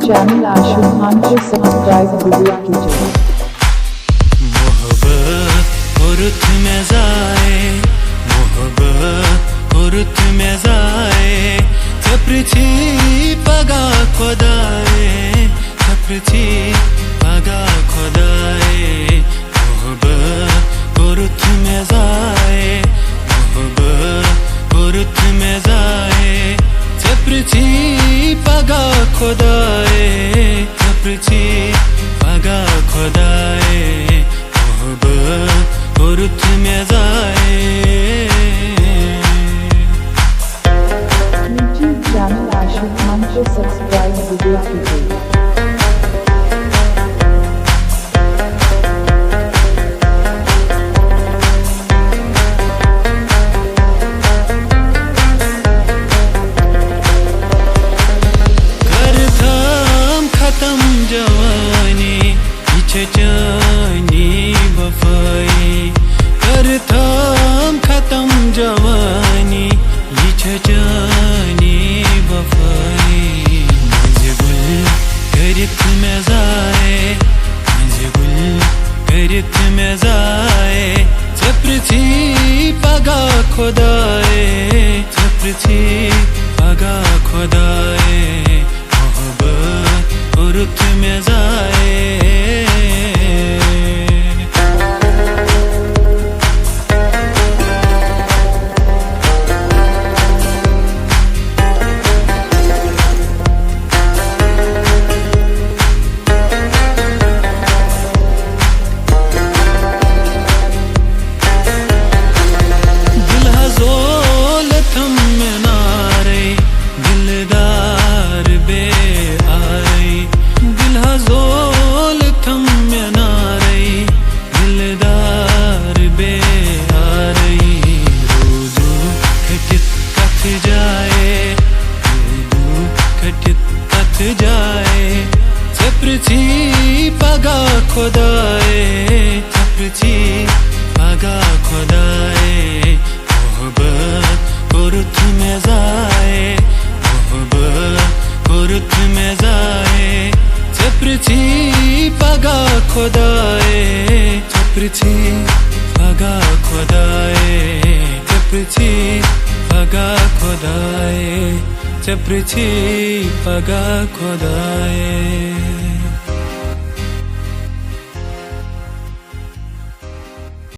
Channel आशुभान को subscribe video कीजिए। मोहब्बत और में जाए, मोहब्बत और में जाए, चपरची पगा खुदाए, चपरची पगा खुदाए। मोहब्बत और में जाए, मोहब्बत और में जाए, चपरची पगा खुदाए, चपरची पगा खुदाए। मोहब्बत और में जाए। यूट्यूब चैनल आशुभान को सब्सक्राइब वीडियो कीजिए। जवानी चचानी वफाई, करथम खत्म जवानी चचानी वफाई। मंजगुल करत में जाए, मंजगुल करत में जाए, चपरची पगा खुदाए, चपरची पगा खुदाए। मोहब्बत और में जाए। जाए चपरची पगा खुदाए, चपरची पगा खुदाए। मोहब्बत और में जाए, मोहब्बत और में जाए, चपरची पगा खुदाए, चपरची पगा खुदाए, चपरची पगा खुदाए, चपरची पगा खुदाए।